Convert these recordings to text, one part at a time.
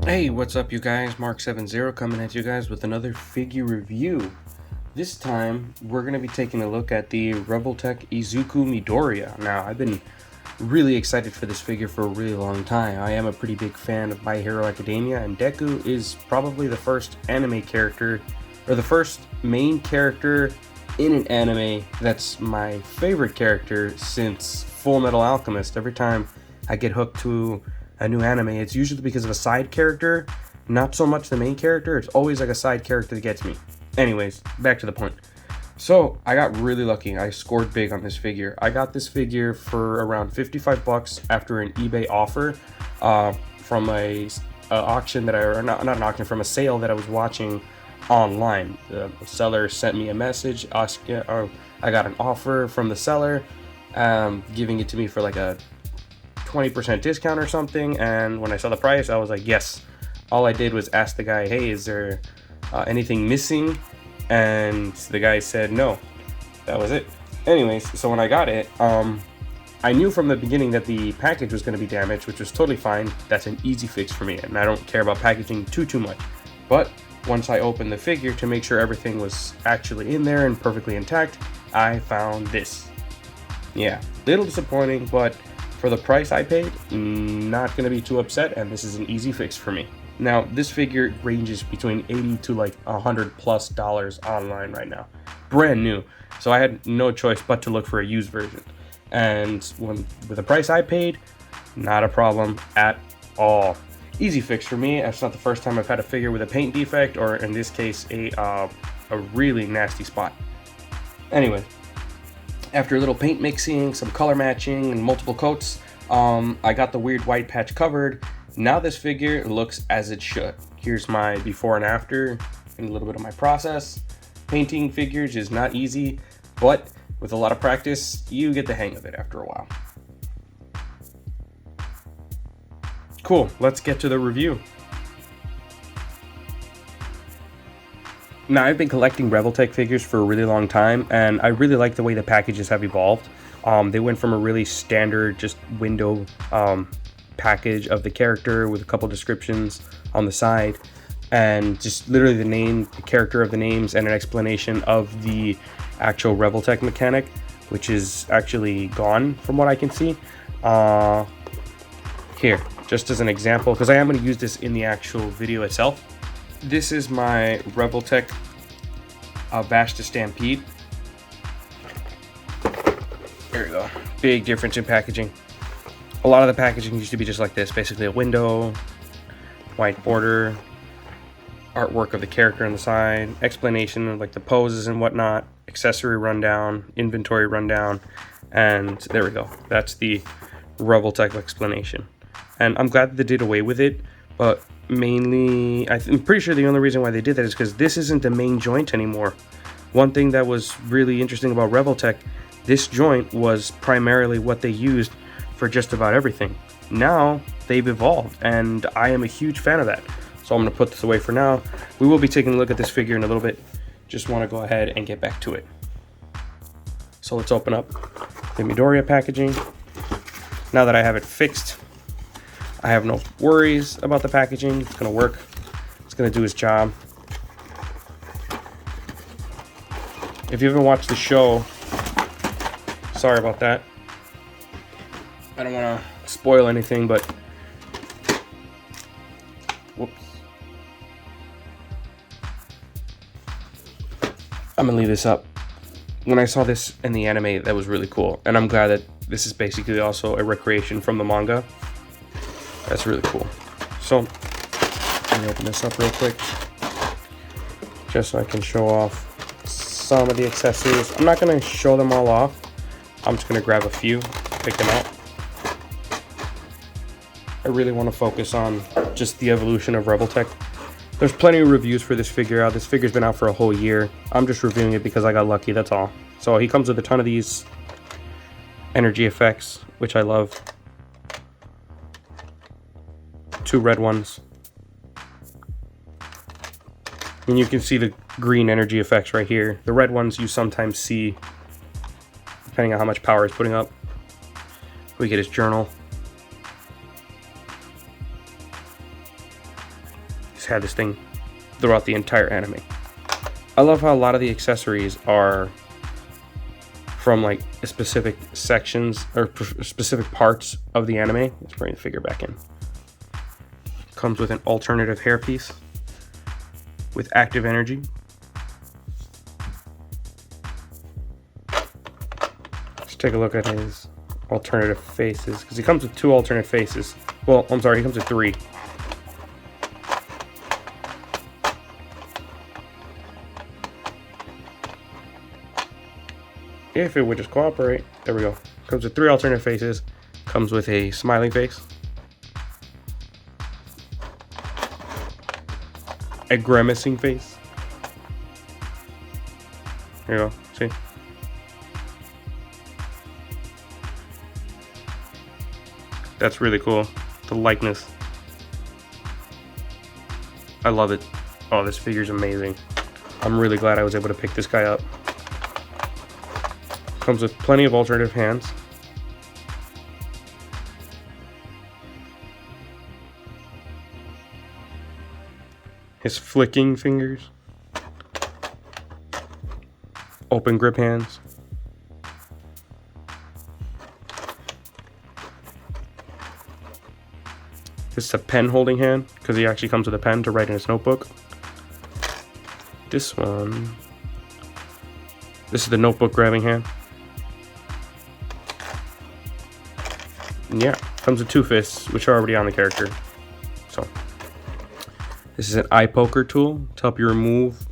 Hey, what's up, you guys? Mrk7Zero coming at you guys with another figure review. This time, we're going to be taking a look at the Revoltech Izuku Midoriya. Now, I've been really excited for this figure for a really long time. I am a pretty big fan of My Hero Academia, and Deku is probably the first anime character, or the first main character in an anime that's my favorite character since Full Metal Alchemist. Every time I get hooked to a new anime, it's usually because of a side character, not so much the main character. It's always like a side character that gets me. Anyways, back to the point. So I got really lucky. I scored big on this figure. I got this figure for around 55 bucks after an eBay offer from a auction that not an auction, from a sale that I was watching online. The seller sent me a message asking, I got an offer from the seller, giving it to me for like a 20% discount or something. And when I saw the price, I was like, yes. All I did was ask the guy, hey, is there anything missing? And the guy said no. That was it. Anyways, so when I got it, I knew from the beginning that the package was going to be damaged, which was totally fine. That's an easy fix for me, and I don't care about packaging too much. But once I opened the figure to make sure everything was actually in there and perfectly intact, I found this. Yeah, little disappointing, but for the price I paid, not going to be too upset, and this is an easy fix for me. Now, this figure ranges between $80 to like $100+ online right now. Brand new. So I had no choice but to look for a used version. And with the price I paid, not a problem at all. Easy fix for me. It's not the first time I've had a figure with a paint defect, or in this case, a really nasty spot. Anyway, after a little paint mixing, some color matching, and multiple coats, I got the weird white patch covered. Now this figure looks as it should. Here's my before and after, and a little bit of my process. Painting figures is not easy, but with a lot of practice, you get the hang of it after a while. Cool, let's get to the review. Now, I've been collecting Revoltech figures for a really long time, and I really like the way the packages have evolved. They went from a really standard, just window package of the character with a couple descriptions on the side, and just literally the name, the character of the names, and an explanation of the actual Revoltech mechanic, which is actually gone from what I can see. Here, just as an example, because I am going to use this in the actual video itself. This is my Revoltech Vashta Stampede. There we go. Big difference in packaging. A lot of the packaging used to be just like this, basically a window, white border, artwork of the character on the side, explanation of like the poses and whatnot, accessory rundown, inventory rundown, and there we go. That's the Revoltech explanation. And I'm glad that they did away with it, but mainly, I'm pretty sure the only reason why they did that is because this isn't the main joint anymore. One thing that was really interesting about Revoltech, this joint was primarily what they used for just about everything. Now they've evolved, and I am a huge fan of that. So I'm going to put this away for now. We will be taking a look at this figure in a little bit. Just want to go ahead and get back to it. So let's open up the Midoriya packaging. Now that I have it fixed, I have no worries about the packaging. It's going to work. It's going to do its job. If you haven't watched the show, sorry about that. I don't want to spoil anything, but whoops. I'm going to leave this up. When I saw this in the anime, that was really cool. And I'm glad that this is basically also a recreation from the manga. That's really cool. So, let me open this up real quick, just so I can show off some of the accessories. I'm not going to show them all off. I'm just going to grab a few, pick them out. I really want to focus on just the evolution of Revoltech. There's plenty of reviews for this figure out. This figure's been out for a whole year. I'm just reviewing it because I got lucky, that's all. So he comes with a ton of these energy effects, which I love. 2 red ones. And you can see the green energy effects right here. The red ones you sometimes see depending on how much power he's putting up. We get his journal. just had this thing throughout the entire anime. I love how a lot of the accessories are from like specific sections or specific parts of the anime. Let's bring the figure back in. Comes with an alternative hairpiece with active energy. Let's take a look at his alternative faces, because he comes with 2 alternate faces. Well, I'm sorry, he comes with 3. If it would just cooperate. There we go. Comes with 3 alternate faces. Comes with a smiling face, a grimacing face. There you go. See? That's really cool. The likeness. I love it. Oh, this figure's amazing. I'm really glad I was able to pick this guy up. Comes with plenty of alternative hands. His flicking fingers. Open grip hands. This is a pen holding hand, because he actually comes with a pen to write in his notebook. This one. This is the notebook grabbing hand. Yeah, comes with 2 fists, which are already on the character. So, this is an eye poker tool to help you remove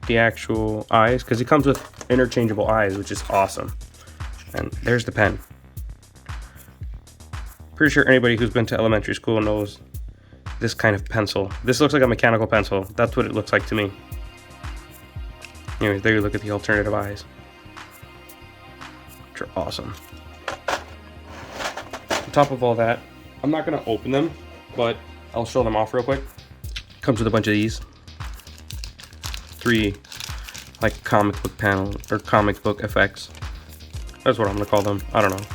the actual eyes, because he comes with interchangeable eyes, which is awesome. And there's the pen. Pretty sure anybody who's been to elementary school knows this kind of pencil. This looks like a mechanical pencil. That's what it looks like to me. Anyways, there you look at the alternative eyes, which are awesome. On top of all that, I'm not going to open them, but I'll show them off real quick. Comes with a bunch of these. 3 like comic book panel or comic book effects. That's what I'm going to call them. I don't know.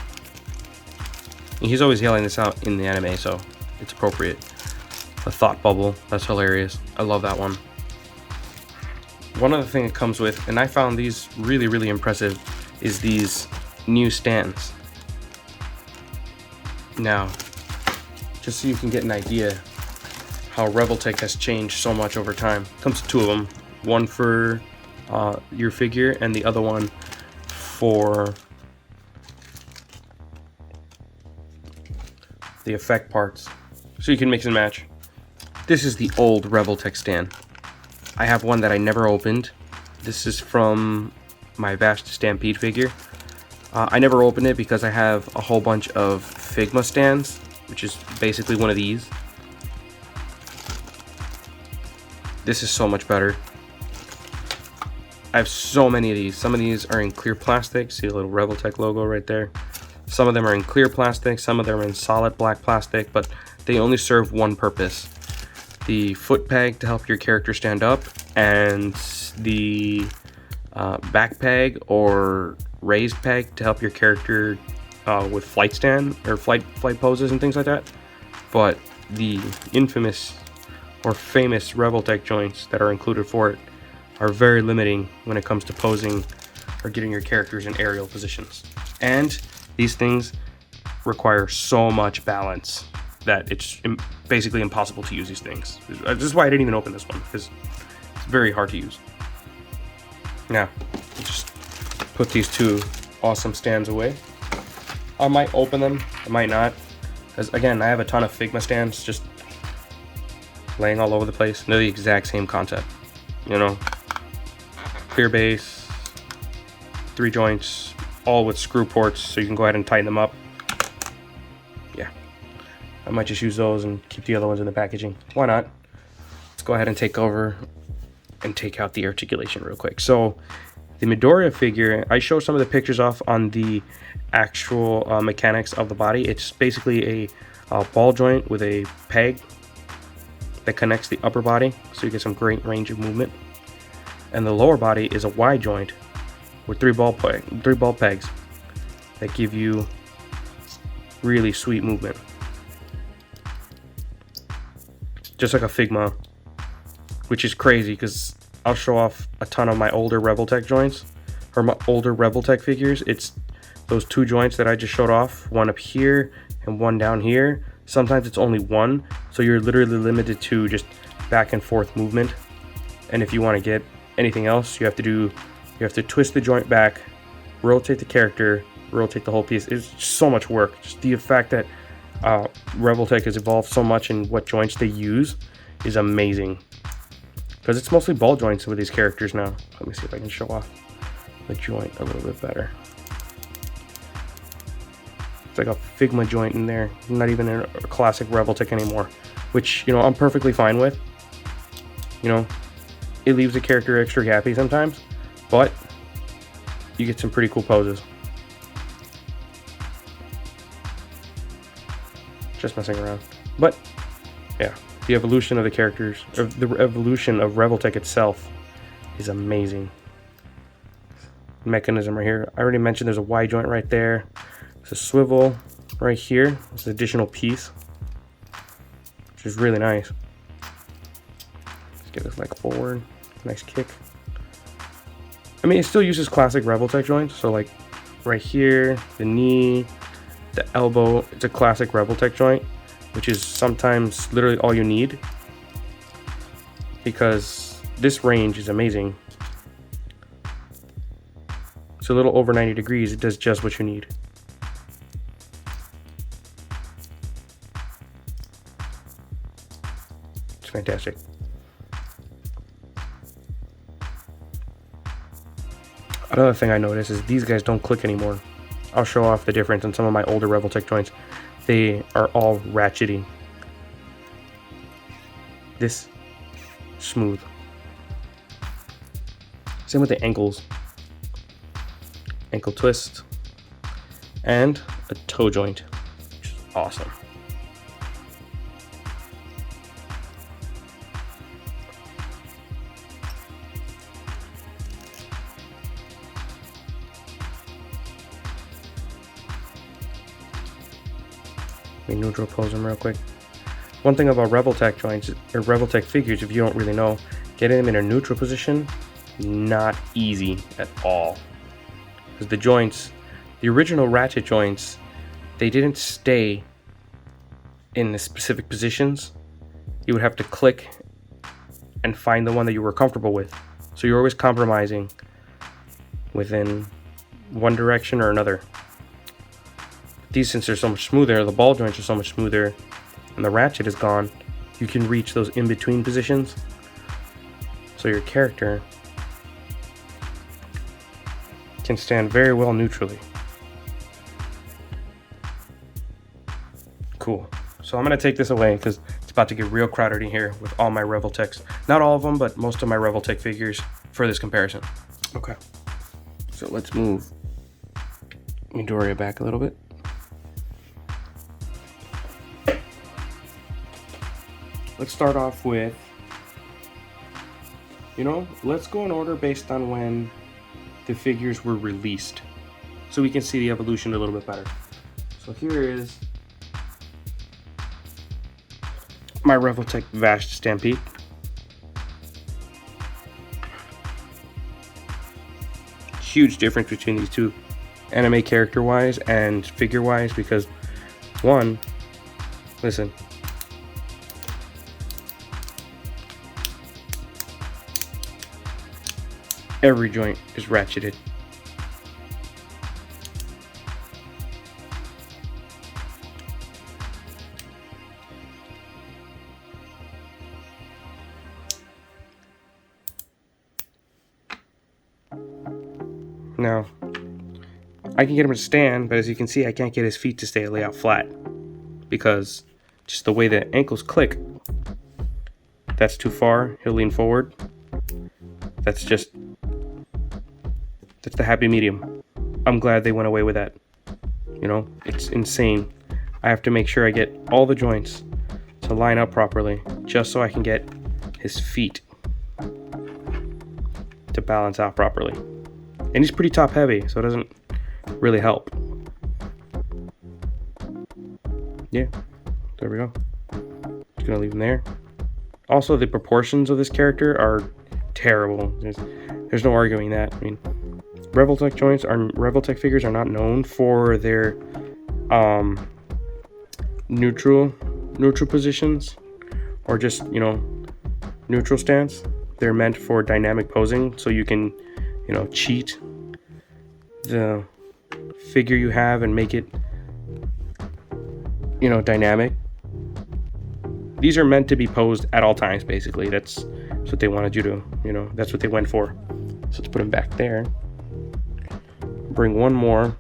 He's always yelling this out in the anime, so it's appropriate. A thought bubble. That's hilarious. I love that one. One other thing it comes with, and I found these really, really impressive, is these new stands. Now, just so you can get an idea how Revoltech has changed so much over time. Comes with 2 of them. One for your figure, and the other one for the effect parts, so you can mix and match. This is the old Revoltech stand. I have one that I never opened. This is from my Vast Stampede figure. I never opened it because I have a whole bunch of Figma stands, which is basically one of these. This is so much better. I have so many of these. Some of these are in clear plastic. See a little Revoltech logo right there. Some of them are in clear plastic, some of them are in solid black plastic, but they only serve one purpose. The foot peg to help your character stand up, and the back peg or raised peg to help your character with flight stand or flight poses and things like that. But the infamous or famous Revoltech joints that are included for it are very limiting when it comes to posing or getting your characters in aerial positions. And these things require so much balance that it's basically impossible to use these things. This is why I didn't even open this one, because it's very hard to use. Now, just put these 2 awesome stands away. I might open them, I might not, because again, I have a ton of Figma stands just laying all over the place. They're the exact same concept, you know, clear base, 3 joints, all with screw ports, so you can go ahead and tighten them up. Yeah, I might just use those and keep the other ones in the packaging. Why not? Let's go ahead and take over and take out the articulation real quick. So the Midoriya figure, I show some of the pictures off on the actual mechanics of the body. It's basically a ball joint with a peg that connects the upper body, so you get some great range of movement. And the lower body is a Y joint with 3 ball pegs that give you really sweet movement, just like a Figma which is crazy because I'll show off a ton of my older Revoltech joints, or my older Revoltech figures. It's those two joints that I just showed off, one up here and one down here. Sometimes it's only one, so you're literally limited to just back and forth movement. And if you want to get anything else, you have to twist the joint back, rotate the character, rotate the whole piece. It's just so much work. Just the fact that Revoltech has evolved so much in what joints they use is amazing. Because it's mostly ball joints with these characters now. Let me see if I can show off the joint a little bit better. It's like a Figma joint in there, not even a classic Revoltech anymore, which, you know, I'm perfectly fine with. You know, it leaves the character extra happy sometimes, but you get some pretty cool poses. Just messing around. But yeah, the evolution of the characters, or the evolution of Revoltech itself is amazing. Mechanism right here. I already mentioned there's a Y joint right there. There's a swivel right here. It's an additional piece, which is really nice. Let's get this leg forward. Nice kick. I mean, it still uses classic Revoltech joints. So like right here, the knee, the elbow, it's a classic Revoltech joint, which is sometimes literally all you need, because this range is amazing. It's a little over 90 degrees. It does just what you need. It's fantastic. Another thing I noticed is these guys don't click anymore. I'll show off the difference in some of my older Revoltech joints. They are all ratchety. This, smooth. Same with the ankles. Ankle twist. And a toe joint, which is awesome. Let me neutral pose them real quick. One thing about Revoltech joints, or Revoltech figures, if you don't really know, getting them in a neutral position, not easy at all. Because the joints, the original ratchet joints, they didn't stay in the specific positions. You would have to click and find the one that you were comfortable with. So you're always compromising within one direction or another. These, since they're so much smoother, the ball joints are so much smoother, and the ratchet is gone, you can reach those in-between positions. So your character can stand very well neutrally. Cool. So I'm going to take this away because it's about to get real crowded in here with all my Revoltechs. Not all of them, but most of my Revoltech figures for this comparison. Okay. So let's move Midoriya back a little bit. Let's start off with, let's go in order based on when the figures were released, so we can see the evolution a little bit better. So here is my Revoltech Vast Stampede. Huge difference between these two, anime character wise and figure wise, because one, listen, every joint is ratcheted. Now, I can get him to stand, but as you can see, I can't get his feet to stay lay out flat, because just the way the ankles click, that's too far, he'll lean forward. That's the happy medium. I'm glad they went away with that. It's insane. I have to make sure I get all the joints to line up properly, just so I can get his feet to balance out properly. And he's pretty top heavy, so it doesn't really help. Yeah, there we go. Just gonna leave him there. Also, the proportions of this character are terrible. There's no arguing that. I mean, Revoltech figures are not known for their neutral positions, or just, you know, neutral stance. They're meant for dynamic posing, so you can, you know, cheat the figure you have and make it, you know, dynamic. These are meant to be posed at all times, basically. That's what they wanted you to, you know, that's what they went for. So let's put them back there. Bring one more.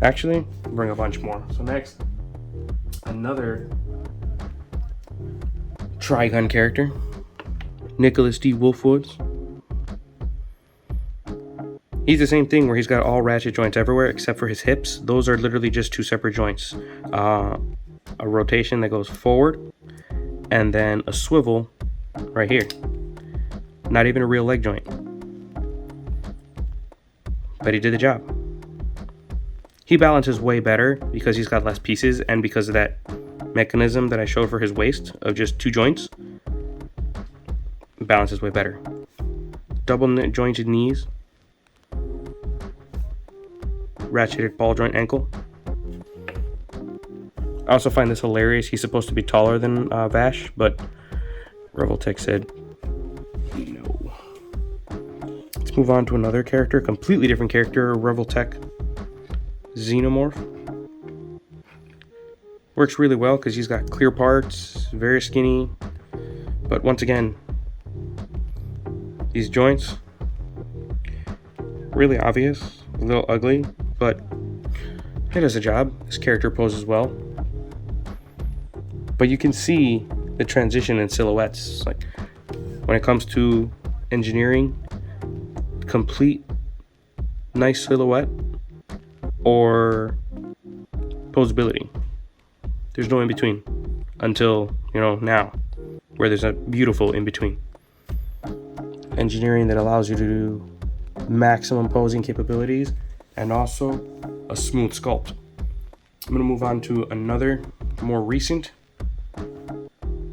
Actually, bring a bunch more. So next, another Trigun character, Nicholas D. Wolfwoods. He's the same thing where he's got all ratchet joints everywhere except for his hips. Those are literally just two separate joints. A rotation that goes forward, and then a swivel right here. Not even a real leg joint. But he did the job. He balances way better because he's got less pieces, and because of that mechanism that I showed for his waist of just two joints. Balances way better. Double jointed knees. Ratcheted ball joint ankle. I also find this hilarious. He's supposed to be taller than Vash, but Revoltech said no. Let's move on to another character, completely different character, Revoltech Xenomorph. Works really well because he's got clear parts, very skinny, but once again, these joints, really obvious, a little ugly, but it does a job. This character poses well. But you can see the transition in silhouettes. Like when it comes to engineering, complete nice silhouette or posability. There's no in between until, you know, now, where there's a beautiful in between. Engineering that allows you to do maximum posing capabilities and also a smooth sculpt. I'm going to move on to another more recent,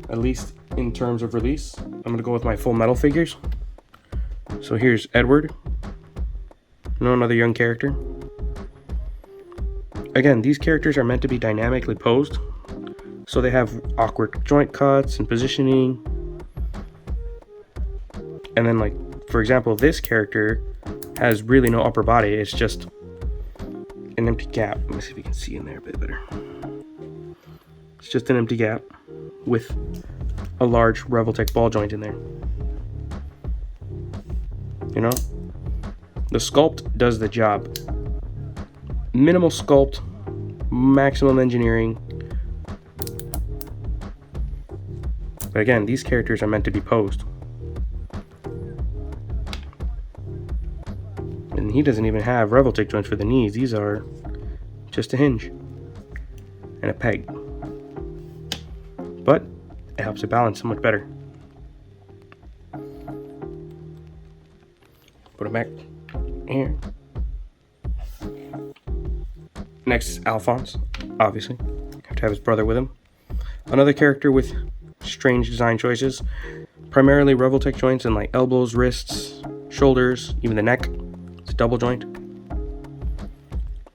at least in terms of release. I'm going to go with my Full Metal figures. So here's Edward, another young character. Again, these characters are meant to be dynamically posed, so they have awkward joint cuts and positioning. And then, like, for example, this character has really no upper body. It's just an empty gap. Let me see if you can see in there a bit better. It's just an empty gap with a large Revoltech ball joint in there. You know? The sculpt does the job. Minimal sculpt, maximum engineering. But again, these characters are meant to be posed. And he doesn't even have Revoltech joints for the knees. These are just a hinge and a peg. But it helps it balance so much better. Put it back here. Next is Alphonse, obviously. Have to have his brother with him. Another character with strange design choices. Primarily Revoltech joints in like elbows, wrists, shoulders, even the neck. It's a double joint.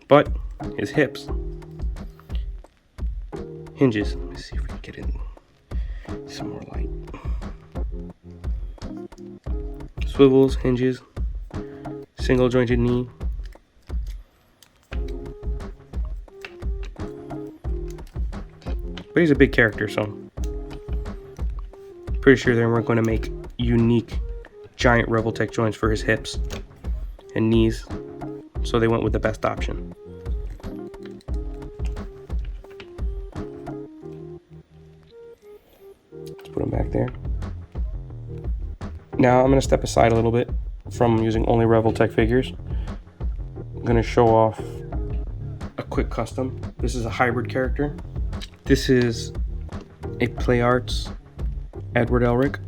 But his hips, hinges. Let's see if we can get in some more light. Swivels, hinges, single jointed knee. But he's a big character, so pretty sure they weren't going to make unique giant Revoltech joints for his hips and knees, so they went with the best option. Let's put him back there. Now I'm going to step aside a little bit from using only Revoltech figures. I'm going to show off a quick custom. This is a hybrid character. This is a Play Arts Edward Elric.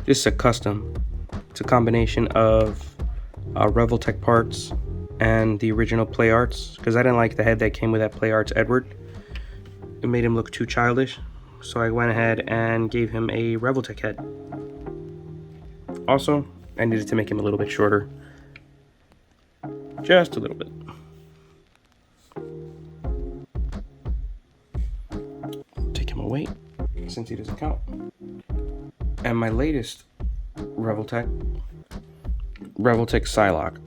This is a custom. It's a combination of Revoltech parts and the original Play Arts, because I didn't like the head that came with that Play Arts Edward. It made him look too childish, so I went ahead and gave him a Revoltech head. Also, I needed to make him a little bit shorter. Just a little bit. Take him away, since he doesn't count. And my latest Revoltech Psylocke.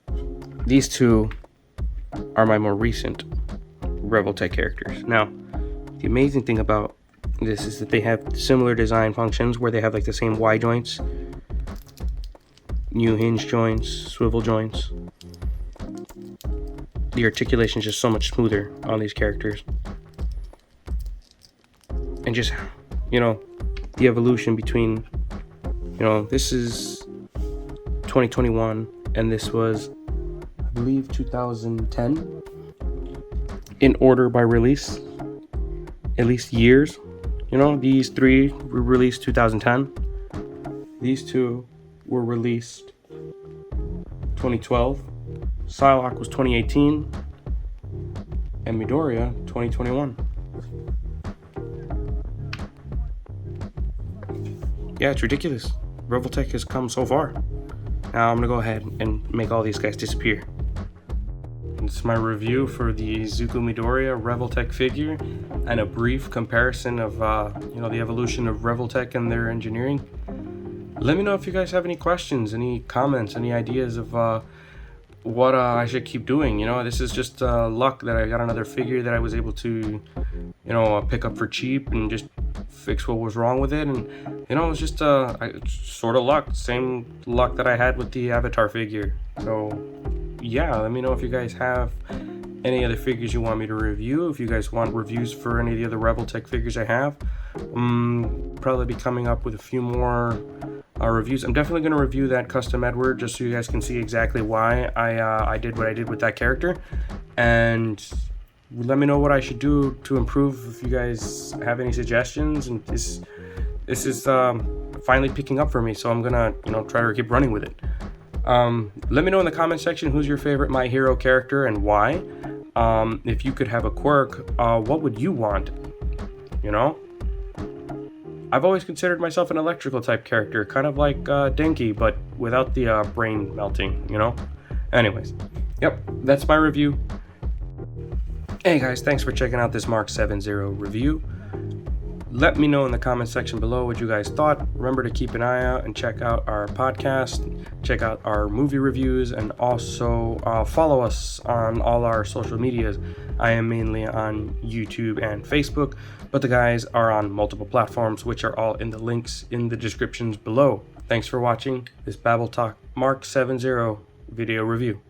These two are my more recent Revoltech characters. Now, the amazing thing about this is that they have similar design functions where they have like the same Y joints, new hinge joints, swivel joints. The articulation is just so much smoother on these characters. And just, the evolution between, this is 2021 and this was, I believe, 2010 in order by release, at least years. These three were released 2010. These two were released 2012. Psylocke was 2018. And Midoriya 2021. Yeah, it's ridiculous. Revoltech has come so far. Now I'm gonna go ahead and make all these guys disappear. It's my review for the Izuku Midoriya Revoltech figure and a brief comparison of the evolution of Revoltech and their engineering. Let me know if you guys have any questions, any comments, any ideas of what I should keep doing. This is just luck that I got another figure that I was able to pick up for cheap and just fix what was wrong with it. And it's just sort of luck, same luck that I had with the Avatar figure. So yeah, let me know if you guys have any other figures you want me to review. If you guys want reviews for any of the other Revoltech figures I have, probably be coming up with a few more reviews. I'm definitely going to review that custom Edward just so you guys can see exactly why I did what I did with that character, and let me know what I should do to improve if you guys have any suggestions. And this is finally picking up for me, so I'm gonna try to keep running with it. Let me know in the comment section who's your favorite My Hero character and why. If you could have a quirk, what would you want? I've always considered myself an electrical type character, kind of like Denki, but without the brain melting, Anyways, yep, that's my review. Hey guys, thanks for checking out this Mrk7Zero review. Let me know in the comment section below what you guys thought. Remember to keep an eye out and check out our podcast, check out our movie reviews, and also follow us on all our social medias. I am mainly on YouTube and Facebook, but the guys are on multiple platforms, which are all in the links in the descriptions below. Thanks for watching this BabbleTalk Mrk7Zero video review.